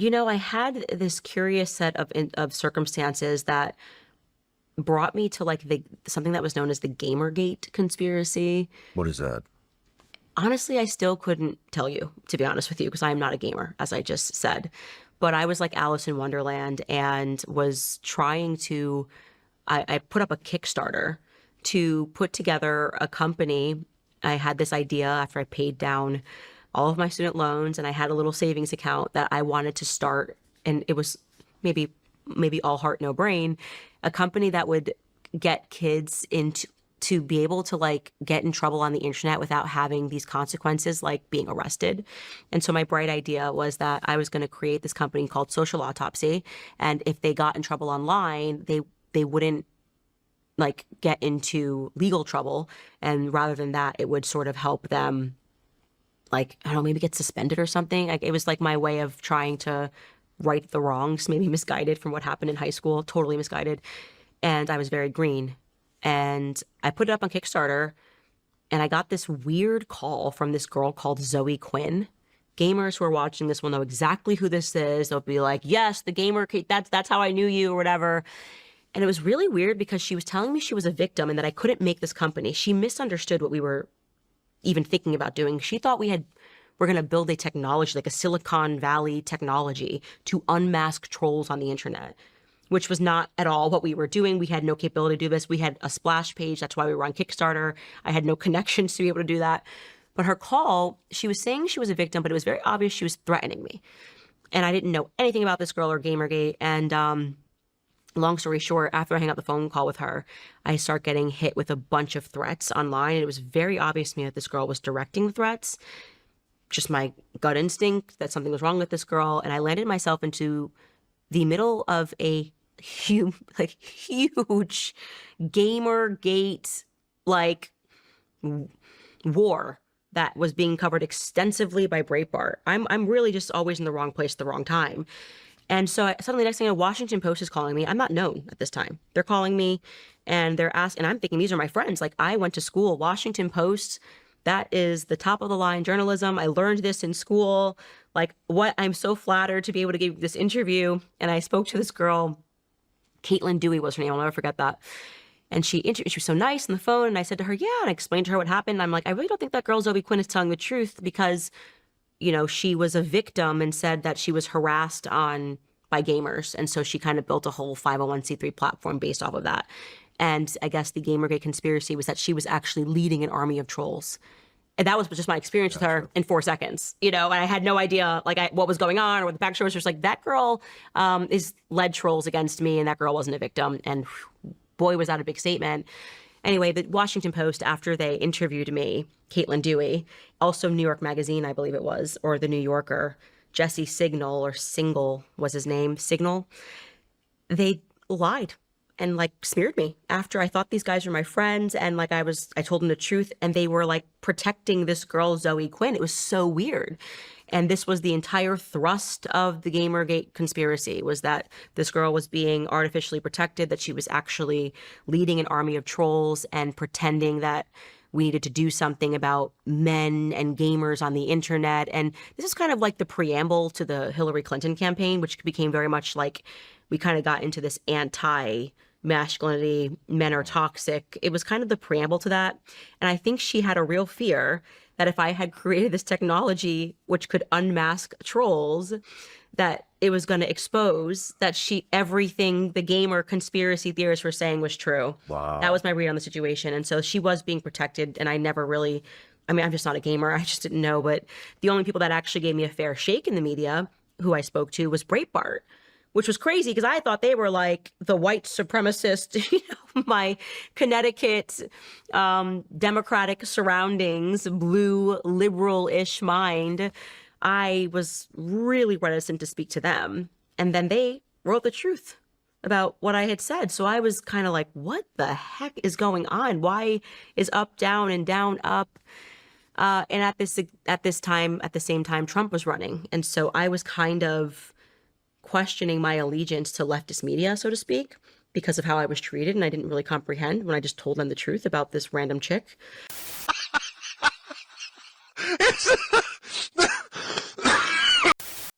I had this curious set of circumstances that brought me to like the something that was known as the GamerGate conspiracy. What is that? Honestly, I still couldn't tell you, to be honest with you, because I am not a gamer, as I just said. But I was like Alice in Wonderland and was trying to, I put up a Kickstarter to put together a company. I had this idea after I paid down all of my student loans and I had a little savings account that I wanted to start. And it was maybe, maybe all heart, no brain, a company that would get kids into to be able to like get in trouble on the internet without having these consequences like being arrested. And so my bright idea was that I was going to create this company called Social Autopsy, and if they got in trouble online, they wouldn't like get into legal trouble, and rather than that, it would sort of help them, like, I don't know, maybe get suspended or something. Like it was like my way of trying to right the wrongs, maybe misguided from what happened in high school, totally misguided. And I was very green. And I put it up on Kickstarter and I got this weird call from this girl called Zoe Quinn. Gamers who are watching this will know exactly who this is. They'll be like, yes, the gamer, that's how I knew you or whatever. And it was really weird because she was telling me she was a victim and that I couldn't make this company. She misunderstood what we were even thinking about doing. She thought we're going to build a technology, like a Silicon Valley technology to unmask trolls on the internet, which was not at all what we were doing. We had no capability to do this. We had a splash page. That's why we were on Kickstarter. I had no connections to be able to do that. But her call, she was saying she was a victim, but it was very obvious she was threatening me. And I didn't know anything about this girl or Gamergate. And long story short, after I hang up the phone call with her, I start getting hit with a bunch of threats online. And it was very obvious to me that this girl was directing the threats. Just my gut instinct that something was wrong with this girl. And I landed myself into the middle of a huge Gamergate like war that was being covered extensively by Breitbart. I'm really just always in the wrong place at the wrong time. And so suddenly next thing I know, Washington Post is calling me. I'm not known at this time. They're calling me and they're asking, and I'm thinking these are my friends. Like I went to school, Washington Post, that is the top of the line journalism. I learned this in school. Like what, I'm so flattered to be able to give this interview. And I spoke to this girl, Caitlin Dewey was her name. I'll never forget that. And she was so nice on the phone. And I said to her, yeah. And I explained to her what happened. And I'm like, I really don't think that girl Zoe Quinn is telling the truth because, she was a victim and said that she was harassed by gamers. And so she kind of built a whole 501c3 platform based off of that. And I guess the Gamergate conspiracy was that she was actually leading an army of trolls. And that was just my experience with her in 4 seconds, and I had no idea what was going on or what the backstory was. Just like that girl is led trolls against me and that girl wasn't a victim. And boy, was that a big statement. Anyway, the Washington Post, after they interviewed me, Caitlin Dewey, also New York Magazine, I believe it was, or the New Yorker, Jesse Signal or Single was his name, Signal, they lied and smeared me after I thought these guys were my friends. And I told them the truth and they were protecting this girl, Zoe Quinn. It was so weird. And this was the entire thrust of the Gamergate conspiracy, was that this girl was being artificially protected, that she was actually leading an army of trolls and pretending that we needed to do something about men and gamers on the internet. And this is kind of like the preamble to the Hillary Clinton campaign, which became very much we kind of got into this anti-masculinity, men are toxic. It was kind of the preamble to that. And I think she had a real fear that if I had created this technology which could unmask trolls, that it was going to expose that everything the gamer conspiracy theorists were saying was true. Wow. That was my read on the situation. And so she was being protected, and I never really, I'm just not a gamer. I just didn't know. But the only people that actually gave me a fair shake in the media, who I spoke to, was Breitbart, which was crazy because I thought they were the white supremacist, my Connecticut Democratic surroundings, blue liberal-ish mind. I was really reticent to speak to them. And then they wrote the truth about what I had said. So I was kind of like, what the heck is going on? Why is up, down, and down, up? And at the same time, Trump was running. And so I was kind of questioning my allegiance to leftist media, so to speak, because of how I was treated. And I didn't really comprehend when I just told them the truth about this random chick.